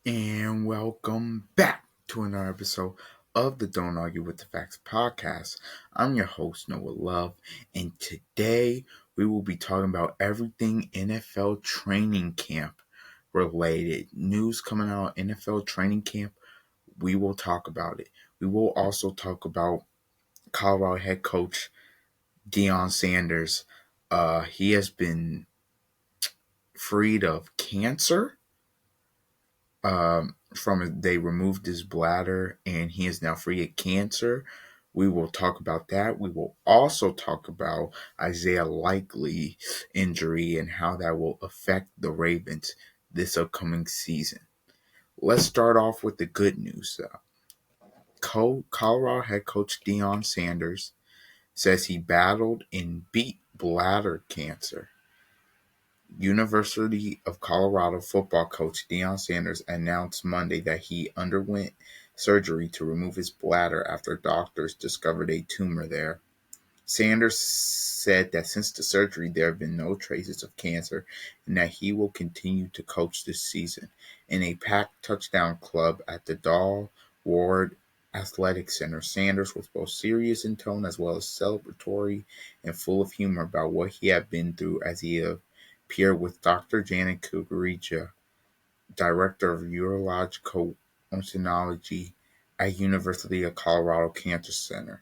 And welcome back to another episode of the Don't Argue with the Facts podcast. I'm your host, Noah Love, and today we will be talking about everything NFL training camp related. News coming out of NFL training camp, we will talk about it. We will also talk about Colorado head coach Deion Sanders. He has been freed of cancer. They removed his bladder and he is now free of cancer. We will talk about that. We will also talk about Isaiah Likely injury and how that will affect the Ravens this upcoming season. Let's start off with the good news. Colorado head coach Deion Sanders says he battled and beat bladder cancer. University of Colorado football coach Deion Sanders announced Monday that he underwent surgery to remove his bladder after doctors discovered a tumor there. Sanders said that since the surgery, there have been no traces of cancer and that he will continue to coach this season. In a packed touchdown club at the Dahl Ward Athletic Center, Sanders was both serious in tone as well as celebratory and full of humor about what he had been through as he appeared with Dr. Janet Kugarija, director of urological oncology at University of Colorado Cancer Center.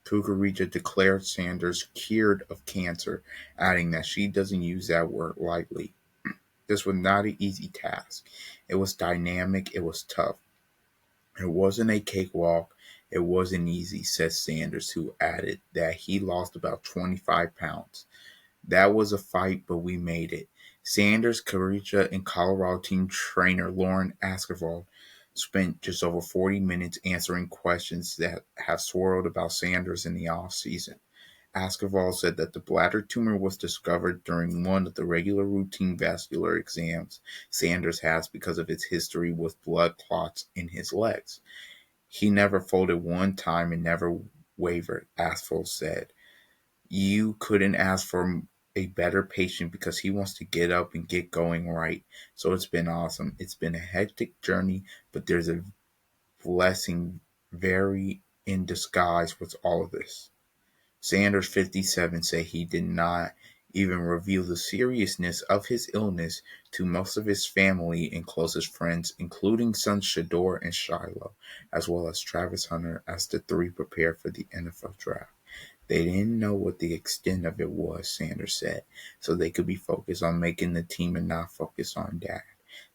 Kugarija declared Sanders cured of cancer, adding that she doesn't use that word lightly. This was not an easy task. It was dynamic, it was tough. It wasn't a cakewalk, it wasn't easy, says Sanders, who added that he lost about 25 pounds. That was a fight, but we made it. Sanders, Kugarija, and Colorado team trainer Lauren Askervald spent just over 40 minutes answering questions that have swirled about Sanders in the offseason. Askervald said that the bladder tumor was discovered during one of the regular routine vascular exams Sanders has because of his history with blood clots in his legs. He never folded one time and never wavered, Askervald said. You couldn't ask for a better patient because he wants to get up and get going right. So it's been awesome. It's been a hectic journey, but there's a blessing very in disguise with all of this. Sanders, 57, said he did not even reveal the seriousness of his illness to most of his family and closest friends, including sons Shedeur and Shiloh, as well as Travis Hunter, as the three prepared for the NFL draft. They didn't know what the extent of it was, Sanders said, so they could be focused on making the team and not focus on Dad.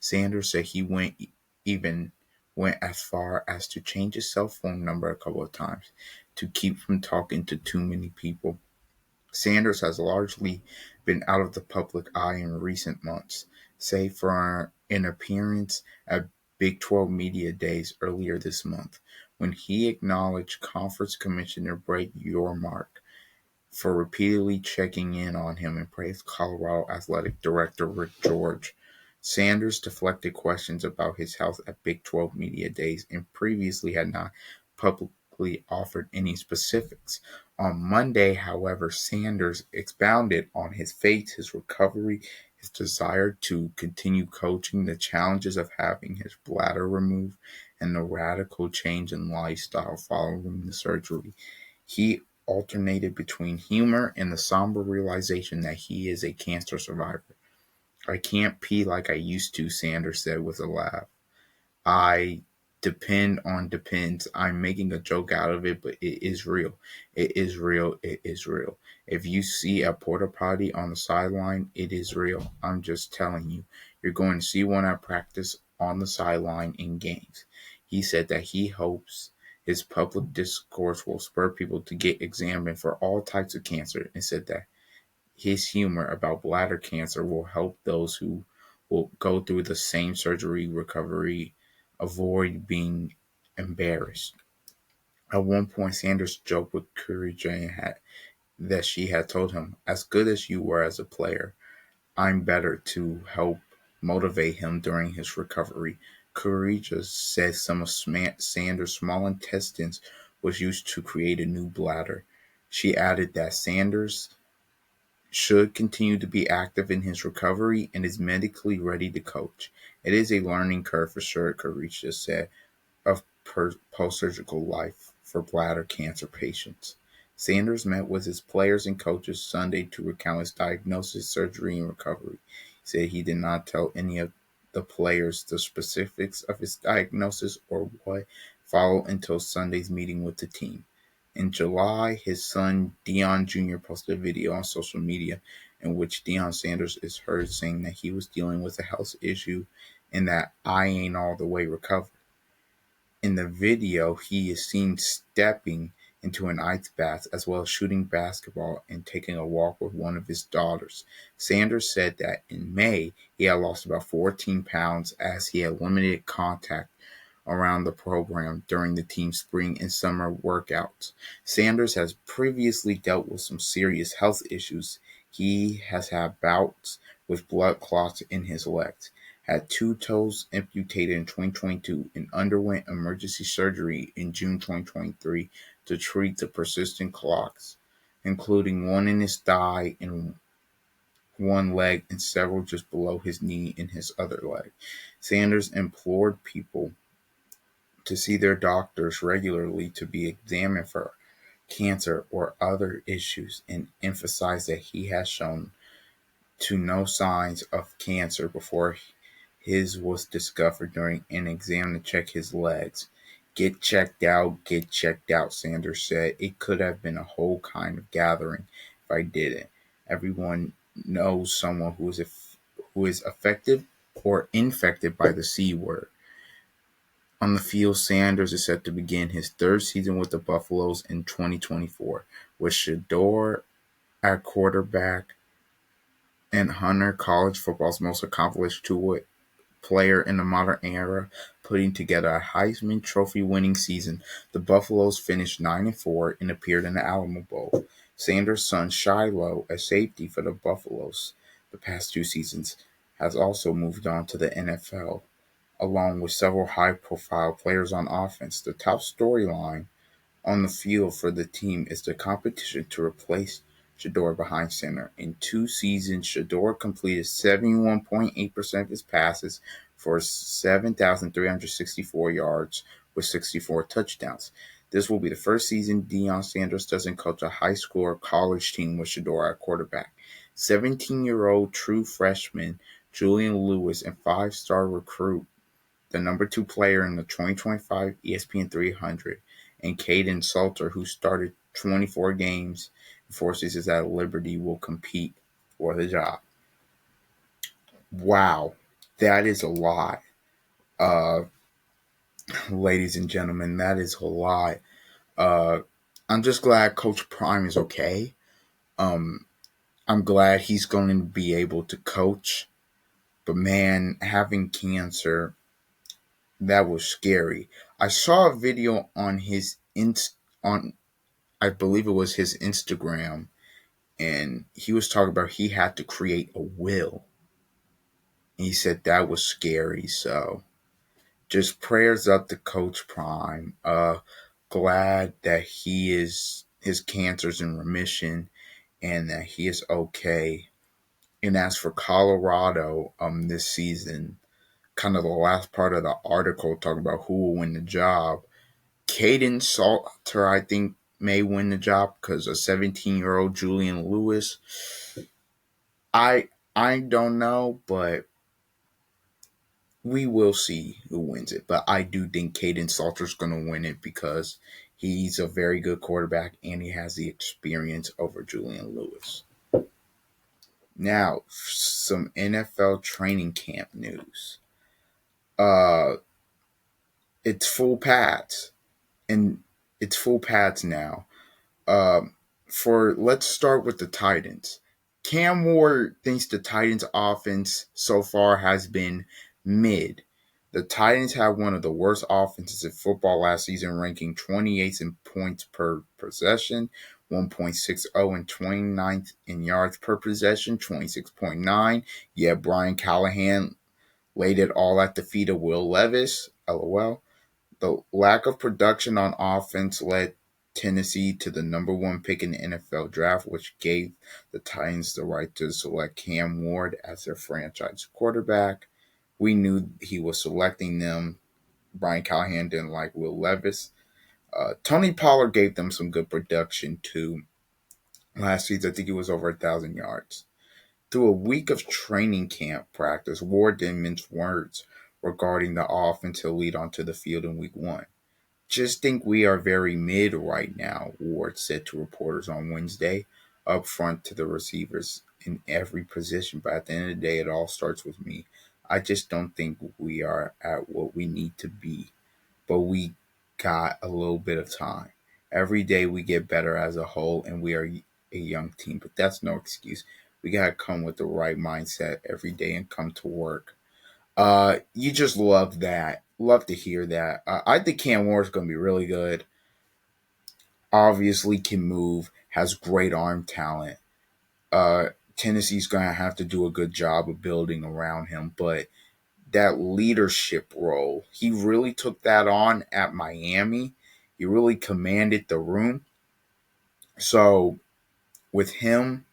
Sanders said he even went as far as to change his cell phone number a couple of times to keep from talking to too many people. Sanders has largely been out of the public eye in recent months, save for an appearance at Big 12 Media Days earlier this month, when he acknowledged Conference Commissioner Brett Yormark for repeatedly checking in on him and praised Colorado Athletic Director Rick George. Sanders deflected questions about his health at Big 12 Media Days and previously had not publicly offered any specifics. On Monday, however, Sanders expounded on his faith, his recovery, his desire to continue coaching, the challenges of having his bladder removed, and the radical change in lifestyle following the surgery. He alternated between humor and the somber realization that he is a cancer survivor. I can't pee like I used to, Sanders said with a laugh. I depends. I'm making a joke out of it, but it is real. It is real. It is real. If you see a porta potty on the sideline, it is real. I'm just telling you. You're going to see one at practice, on the sideline, in games. He said that he hopes his public discourse will spur people to get examined for all types of cancer, and said that his humor about bladder cancer will help those who will go through the same surgery recovery avoid being embarrassed. At one point, Sanders joked with Kugarija that she had told him, "As good as you were as a player, I'm better," to help motivate him during his recovery. Kugarija said some of Sanders' small intestines was used to create a new bladder. She added that Sanders should continue to be active in his recovery and is medically ready to coach. It is a learning curve for sure, Karich just said, of post-surgical life for bladder cancer patients. Sanders met with his players and coaches Sunday to recount his diagnosis, surgery, and recovery. He said he did not tell any of the players the specifics of his diagnosis or what followed until Sunday's meeting with the team. In July, his son Deion Jr. posted a video on social media in which Deion Sanders is heard saying that he was dealing with a health issue and that I ain't all the way recovered. In the video, he is seen stepping into an ice bath as well as shooting basketball and taking a walk with one of his daughters. Sanders said that in May, he had lost about 14 pounds as he had limited contact around the program during the team's spring and summer workouts. Sanders has previously dealt with some serious health issues. He has had bouts with blood clots in his legs, had 2 toes amputated in 2022, and underwent emergency surgery in June 2023 to treat the persistent clots, including one in his thigh and one leg and several just below his knee in his other leg. Sanders implored people to see their doctors regularly to be examined for cancer or other issues and emphasized that he has shown to no signs of cancer before his was discovered during an exam to check his legs. Get checked out, Sanders said. It could have been a whole kind of gathering if I didn't. Everyone knows someone who is affected or infected by the C word. On the field, Sanders is set to begin his third season with the Buffaloes in 2024, with Shedeur at quarterback and Hunter, college football's most accomplished two-way player in the modern era, putting together a Heisman Trophy winning season. The Buffaloes finished 9-4 and appeared in the Alamo Bowl. Sanders' son Shiloh, a safety for the Buffaloes the past 2 seasons, has also moved on to the NFL, along with several high-profile players on offense. The top storyline on the field for the team is the competition to replace Shedeur behind center. In 2 seasons, Shedeur completed 71.8% of his passes for 7,364 yards with 64 touchdowns. This will be the first season Deion Sanders doesn't coach a high school or college team with Shedeur at quarterback. 17-year-old true freshman Julian Lewis and 5-star recruit, the number 2 player in the 2025 ESPN 300, and Caden Salter, who started 24 games and 4 seasons at Liberty, will compete for the job. Wow, that is a lot. Uh, Ladies and gentlemen, that is a lot. I'm just glad Coach Prime is okay. I'm glad he's going to be able to coach. But man, having cancer, that was scary. I saw a video on his on I believe it was his Instagram, and he was talking about he had to create a will. And he said that was scary. So just prayers up to Coach Prime. Glad that his cancer's in remission and that he is okay. And as for Colorado, this season, kind of the last part of the article talking about who will win the job. Caden Salter, I think, may win the job because a 17-year-old Julian Lewis. I don't know, but we will see who wins it. But I do think Caden Salter's going to win it because he's a very good quarterback and he has the experience over Julian Lewis. Now, some NFL training camp news. It's full pads, and it's full pads now. Let's start with the Titans. Cam Ward thinks the Titans' offense so far has been mid. The Titans had one of the worst offenses in football last season, ranking 28th in points per possession, 1.60, and 29th in yards per possession, 26.9. Yeah, Brian Callahan laid it all at the feet of Will Levis. LOL. The lack of production on offense led Tennessee to the number 1 pick in the NFL draft, which gave the Titans the right to select Cam Ward as their franchise quarterback. We knew he was selecting them. Brian Callahan didn't like Will Levis. Tony Pollard gave them some good production too. Last season, I think he was over 1,000 yards. Through a week of training camp practice, Ward didn't mince words regarding the offense he'll lead onto the field in week one. Just think we are very mid right now, Ward said to reporters on Wednesday, up front to the receivers in every position. But at the end of the day, it all starts with me. I just don't think we are at what we need to be, but we got a little bit of time. Every day we get better as a whole, and we are a young team, but that's no excuse. We got to come with the right mindset every day and come to work. You just love that. Love to hear that. I think Cam Ward is going to be really good. Obviously, can move, has great arm talent. Tennessee's going to have to do a good job of building around him, but that leadership role, he really took that on at Miami. He really commanded the room. So, with him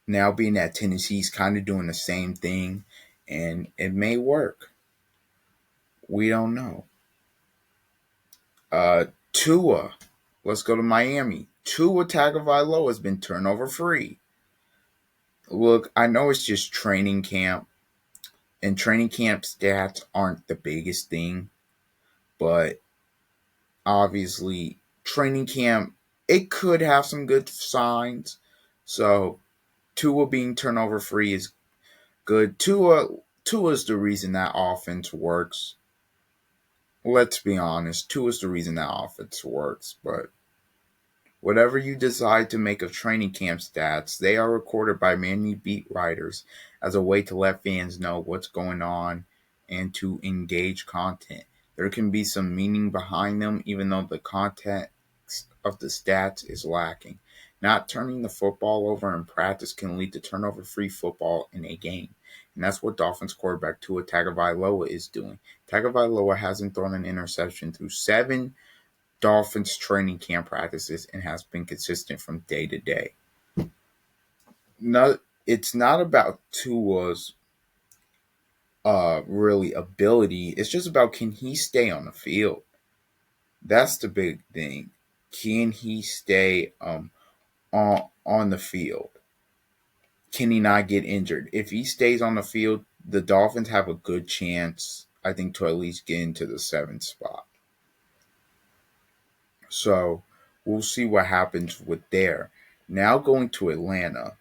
now being at Tennessee, he's kind of doing the same thing, and it may work. We don't know. Tua. Let's go to Miami. Tua Tagovailoa has been turnover free. Look, I know it's just training camp, and training camp stats aren't the biggest thing, but obviously, training camp, it could have some good signs. So, Tua being turnover free is good. Tua is the reason that offense works. Let's be honest, Tua is the reason that offense works, but whatever you decide to make of training camp stats, they are recorded by many beat writers as a way to let fans know what's going on and to engage content. There can be some meaning behind them, even though the context of the stats is lacking. Not turning the football over in practice can lead to turnover-free football in a game. And that's what Dolphins quarterback Tua Tagovailoa is doing. Tagovailoa hasn't thrown an interception through 7 Dolphins training camp practices and has been consistent from day to day. No, it's not about Tua's really ability. It's just about, can he stay on the field? That's the big thing. Can he stay on the field? Can he not get injured? If he stays on the field, the Dolphins have a good chance, I think, to at least get into the 7th spot. So we'll see what happens with there. Now going to Atlanta.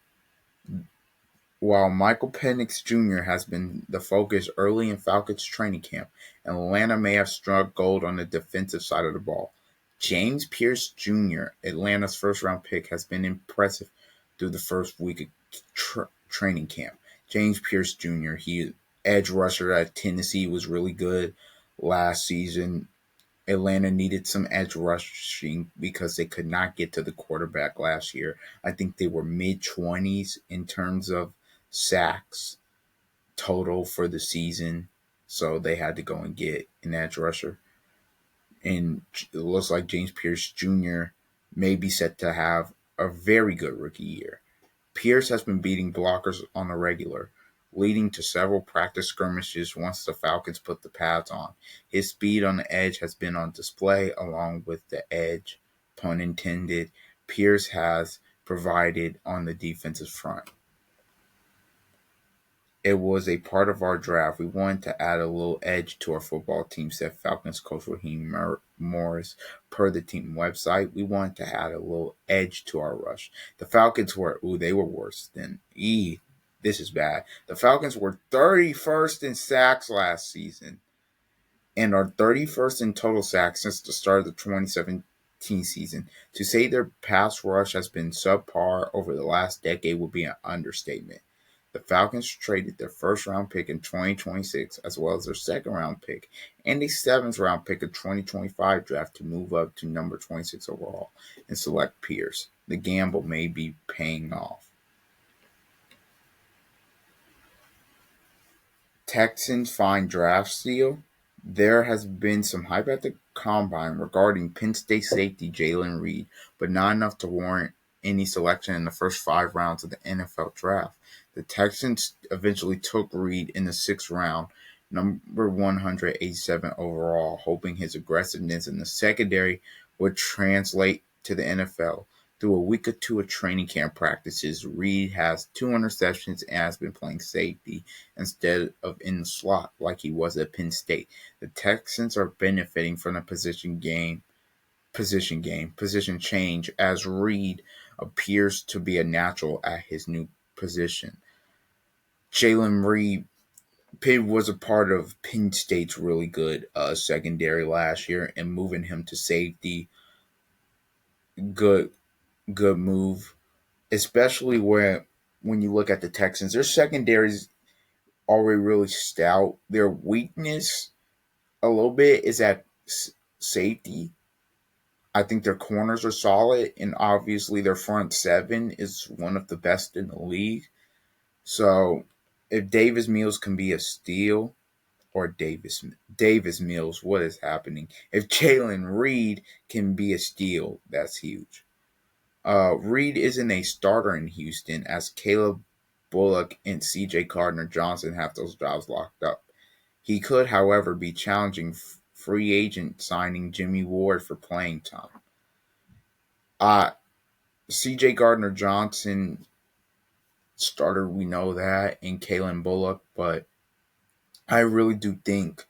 While Michael Penix Jr. has been the focus early in Falcons training camp, Atlanta may have struck gold on the defensive side of the ball. James Pierce Jr., Atlanta's first-round pick, has been impressive through the first week of training camp. James Pierce Jr., he edge rusher at Tennessee, was really good last season. Atlanta needed some edge rushing because they could not get to the quarterback last year. I think they were mid-20s in terms of sacks total for the season. So they had to go and get an edge rusher. And it looks like James Pierce Jr. may be set to have a very good rookie year. Pierce has been beating blockers on the regular, leading to several practice skirmishes once the Falcons put the pads on. His speed on the edge has been on display, along with the edge, pun intended, Pierce has provided on the defensive front. It was a part of our draft. We wanted to add a little edge to our football team, said Falcons coach Raheem Morris. Per the team website, we wanted to add a little edge to our rush. The Falcons they were worse than this is bad. The Falcons were 31st in sacks last season and are 31st in total sacks since the start of the 2017 season. To say their pass rush has been subpar over the last decade would be an understatement. The Falcons traded their first-round pick in 2026 as well as their second-round pick and a seventh-round pick in 2025 draft to move up to number 26 overall and select Pierce. The gamble may be paying off. Texans find draft steal. There has been some hype at the combine regarding Penn State safety Jalen Reed, but not enough to warrant any selection in the first 5 rounds of the NFL draft. The Texans eventually took Reed in the sixth round, number 187 overall, hoping his aggressiveness in the secondary would translate to the NFL. Through a week or two of training camp practices, Reed has 2 interceptions and has been playing safety instead of in the slot like he was at Penn State. The Texans are benefiting from the position change as Reed appears to be a natural at his new position. Jalen Reed Pitt was a part of Penn State's really good secondary last year, and moving him to safety, good good move. Especially when you look at the Texans, their secondary's already really stout. Their weakness a little bit is at safety. I think their corners are solid, and obviously their front seven is one of the best in the league. So if Davis Mills can be a steal, or Davis Mills, what is happening? If Jalen Reed can be a steal, that's huge. Reed isn't a starter in Houston, as Caleb Bullock and C.J. Gardner Johnson have those jobs locked up. He could, however, be challenging free agent signing Jimmy Ward for playing time. Uh, C.J. Gardner Johnson starter, we know that, and Caleb Bullock, but I really do think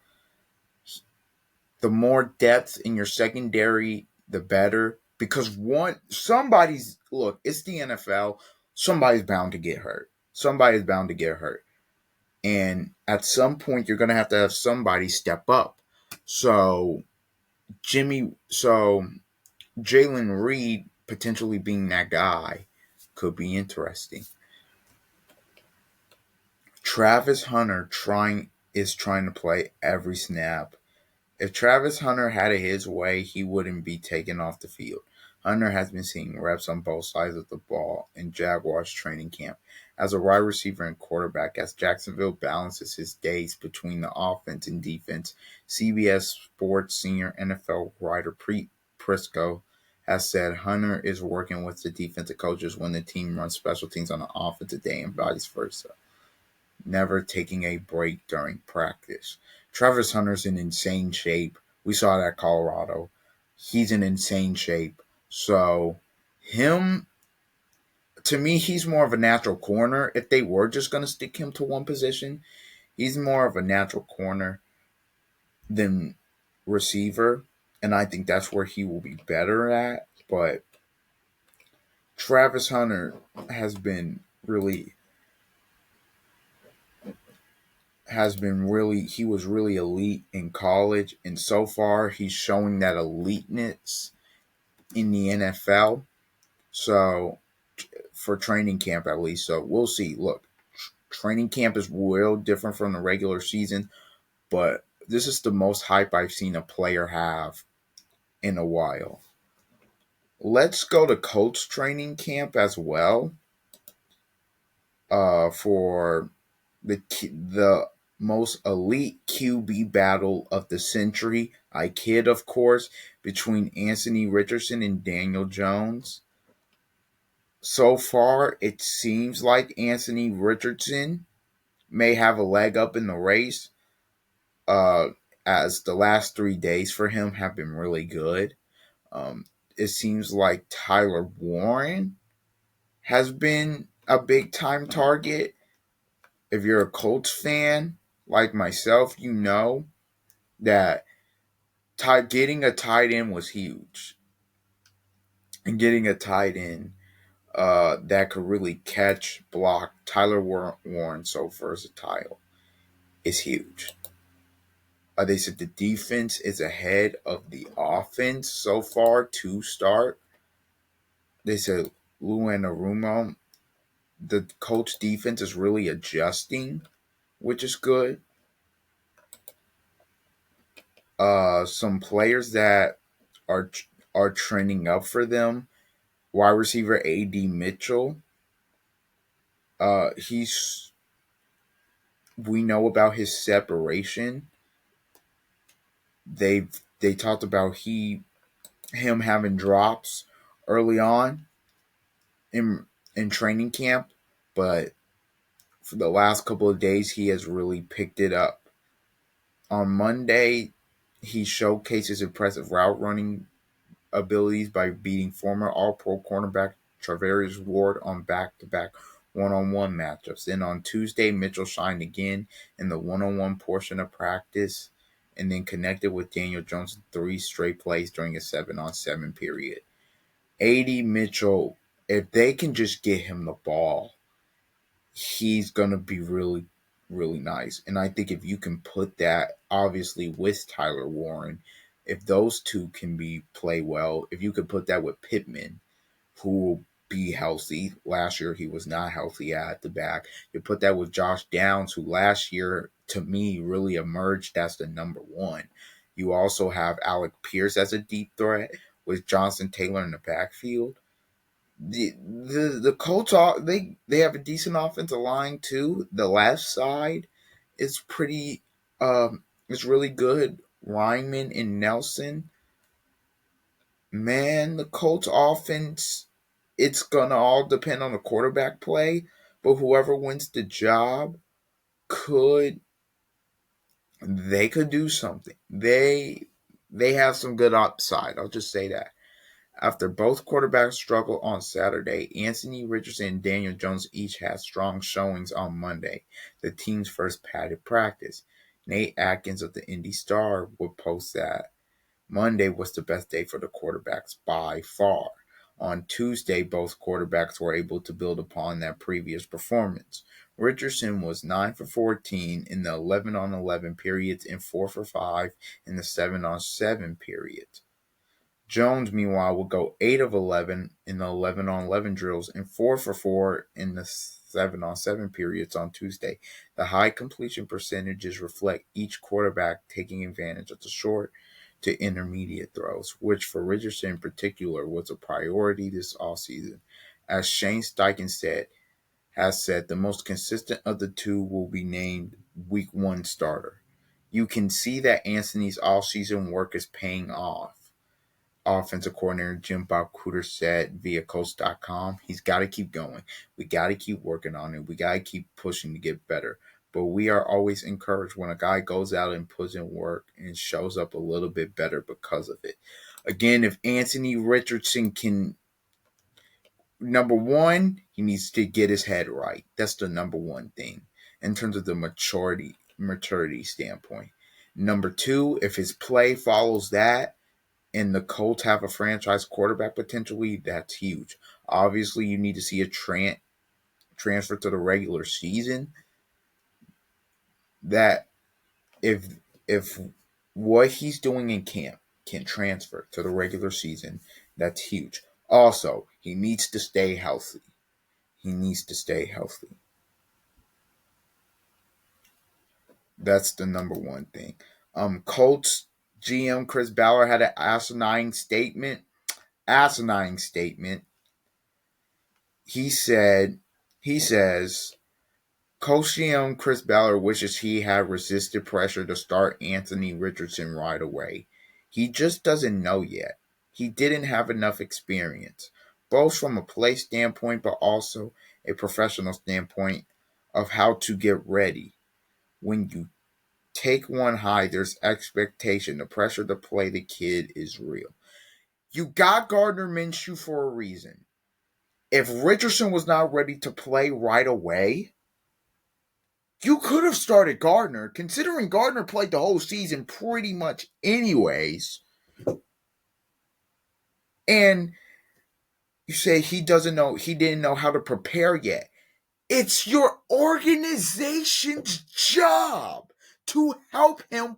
the more depth in your secondary, the better. Because it's the NFL. Somebody's bound to get hurt. Somebody's bound to get hurt. And at some point, you're going to have somebody step up. So, Jalen Reed potentially being that guy could be interesting. Travis Hunter is trying to play every snap. If Travis Hunter had it his way, he wouldn't be taken off the field. Hunter has been seeing reps on both sides of the ball in Jaguars training camp as a wide receiver and quarterback as Jacksonville balances his days between the offense and defense. CBS Sports senior NFL writer Pete Prisco has said Hunter is working with the defensive coaches when the team runs special teams on the offensive day and vice versa, never taking a break during practice. Travis Hunter's in insane shape. We saw that at Colorado. He's in insane shape. So, him, to me, he's more of a natural corner. If they were just going to stick him to one position, he's more of a natural corner than receiver. And I think that's where he will be better at. But Travis Hunter has been really he was really elite in college, and so far he's showing that eliteness in the NFL. So for training camp at least, so we'll see. Look, training camp is real different from the regular season, but this is the most hype I've seen a player have in a while. Let's go to Colts training camp as well. For the most elite QB battle of the century. I kid, of course, between Anthony Richardson and Daniel Jones. So far, it seems like Anthony Richardson may have a leg up in the race, uh, as the last 3 days for him have been really good. It seems like Tyler Warren has been a big time target. If you're a Colts fan like myself, you know that getting a tight end was huge. And getting a tight end that could really catch, block Tyler Warren so versatile is huge. They said the defense is ahead of the offense so far to start. They said Lou Anarumo, the Colts defense is really adjusting, which is good. Some players that are are trending up for them. Wide receiver A.D. Mitchell. He's We know about his separation. They talked about him having drops early on in training camp, but For the last couple of days, he has really picked it up. On Monday, he showcases impressive route running abilities by beating former All-Pro cornerback Charvarius Ward on back-to-back one-on-one matchups. Then on Tuesday, Mitchell shined again in the one-on-one portion of practice and then connected with Daniel Jones in 3 straight plays during a 7-on-7 period. AD Mitchell, if they can just get him the ball, he's going to be really, really nice. And I think if you can put that, obviously, with Tyler Warren, if those two can play well, if you could put that with Pittman, who will be healthy. Last year, he was not healthy at the back. You put that with Josh Downs, who last year, to me, really emerged as the number one. You also have Alec Pierce as a deep threat with Jonathan Taylor in the backfield. The Colts are they have a decent offensive line too. The left side is pretty it's really good. Ryman and Nelson. Man, the Colts offense, it's gonna all depend on the quarterback play, but whoever wins the job could they could do something. They have some good upside. I'll just say that. After both quarterbacks struggled on Saturday, Anthony Richardson and Daniel Jones each had strong showings on Monday, the team's first padded practice. Nate Atkins of the Indy Star would post that Monday was the best day for the quarterbacks by far. On Tuesday, both quarterbacks were able to build upon that previous performance. Richardson was 9 for 14 in the 11-on-11 periods and 4 for 5 in the 7-on-7 periods. Jones, meanwhile, would go 8 of 11 in the 11-on-11 drills and 4 for 4 in the 7-on-7 periods on Tuesday. The high completion percentages reflect each quarterback taking advantage of the short to intermediate throws, which for Richardson in particular was a priority this offseason. As Shane Steichen has said, the most consistent of the two will be named Week 1 starter. You can see that Anthony's offseason work is paying off. Offensive coordinator Jim Bob Cooter said via Colts.com, he's got to keep going. We got to keep working on it. We got to keep pushing to get better. But we are always encouraged when a guy goes out and puts in work and shows up a little bit better because of it. Again, if Anthony Richardson can, number one, he needs to get his head right. That's the number one thing in terms of the maturity standpoint. Number two, if his play follows that, and the Colts have a franchise quarterback potentially, that's huge. Obviously, you need to see a transfer to the regular season. That if what he's doing in camp can transfer to the regular season, that's huge. Also, he needs to stay healthy. That's the number one thing. Colts GM Chris Ballard had an asinine statement. He says, Coach GM Chris Ballard wishes he had resisted pressure to start Anthony Richardson right away. He just doesn't know yet. He didn't have enough experience, both from a play standpoint but also a professional standpoint of how to get ready. When you take one high, there's expectation. The pressure to play the kid is real. You got Gardner Minshew for a reason. If Richardson was not ready to play right away, you could have started Gardner, considering Gardner played the whole season pretty much anyways. And you say he didn't know how to prepare yet. It's your organization's job to help him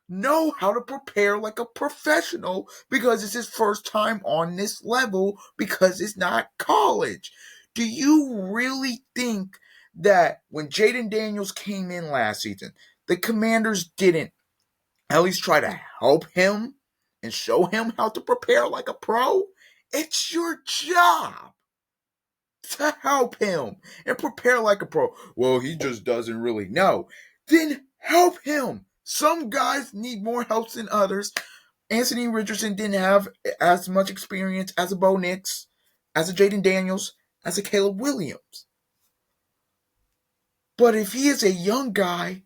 know how to prepare like a professional because it's his first time on this level because it's not college. Do you really think that when Jaden Daniels came in last season, the Commanders didn't at least try to help him and show him how to prepare like a pro? It's your job to help him and prepare like a pro. Well, he just doesn't really know. Then help him. Some guys need more help than others. Anthony Richardson didn't have as much experience as a Bo Nix, as a Jaden Daniels, as a Caleb Williams. But if he is a young guy,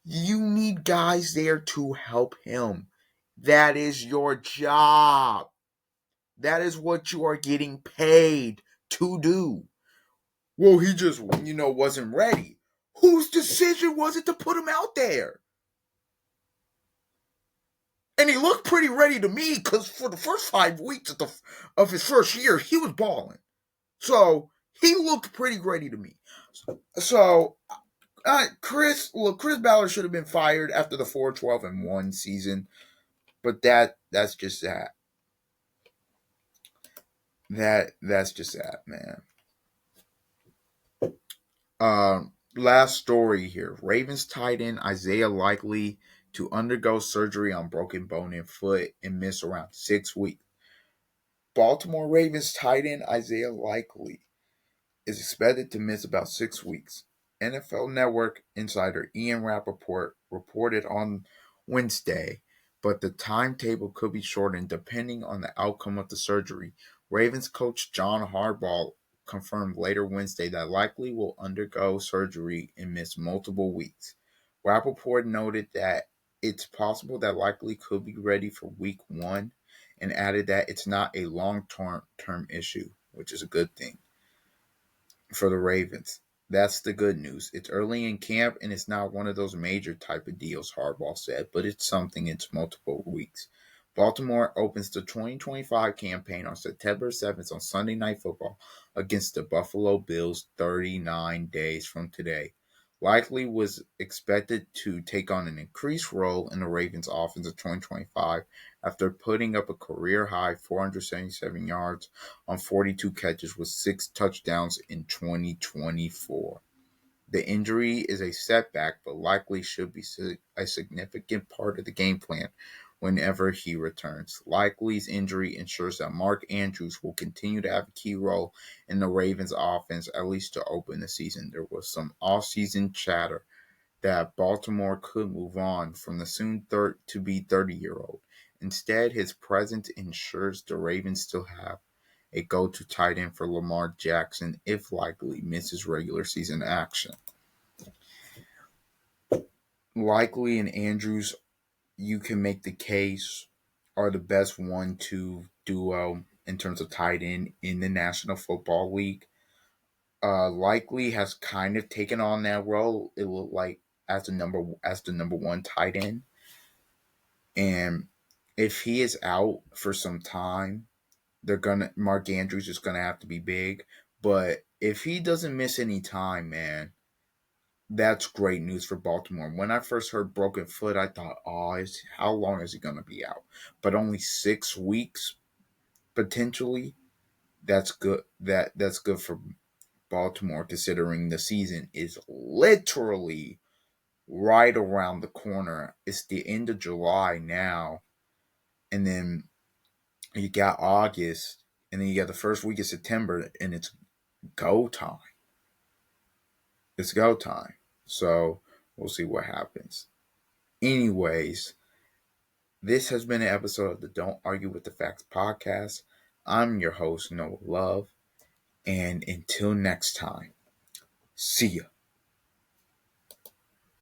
you need guys there to help him. That is your job. That is what you are getting paid to do. Well, he just, wasn't ready. Whose decision was it to put him out there? And he looked pretty ready to me because for the first 5 weeks of his first year, he was balling. So he looked pretty ready to me. So Chris Ballard should have been fired after the 4-12-1 season, but that's just that. That's just that, man. Last story here. Ravens tight end Isaiah Likely to undergo surgery on broken bone in foot and miss around 6 weeks. Baltimore Ravens tight end Isaiah Likely is expected to miss about 6 weeks. NFL Network insider Ian Rappaport reported on Wednesday, but the timetable could be shortened depending on the outcome of the surgery. Ravens coach John Harbaugh confirmed later Wednesday that Likely will undergo surgery and miss multiple weeks. Rappaport noted that it's possible that Likely could be ready for week 1 and added that it's not a long-term issue, which is a good thing for the Ravens. That's the good news. It's early in camp and it's not one of those major type of deals, Harbaugh said, but it's something. It's multiple weeks. Baltimore opens the 2025 campaign on September 7th on Sunday Night Football against the Buffalo Bills 39 days from today. Likely was expected to take on an increased role in the Ravens offense of 2025 after putting up a career-high 477 yards on 42 catches with 6 touchdowns in 2024. The injury is a setback, but likely should be a significant part of the game plan whenever he returns. Likely's injury ensures that Mark Andrews will continue to have a key role in the Ravens offense, at least to open the season. There was some off-season chatter that Baltimore could move on from the soon-to-be 30-year-old. Instead, his presence ensures the Ravens still have a go-to tight end for Lamar Jackson if Likely misses regular season action. Likely and Andrews, you can make the case, are the best 1-2 duo in terms of tight end in the National Football League. Likely has kind of taken on that role. It looked like as the number one tight end, and if he is out for some time, Mark Andrews is gonna have to be big. But if he doesn't miss any time, man, that's great news for Baltimore. When I first heard broken foot, I thought, how long is he gonna be out? But only 6 weeks potentially. That's good. That's good for Baltimore, considering the season is literally right around the corner. It's the end of July now, and then you got August, and then you got the first week of September, and it's go time. It's go time. So we'll see what happens. Anyways, this has been an episode of the Don't Argue with the Facts podcast. I'm your host, Noah Love, and until next time, see ya.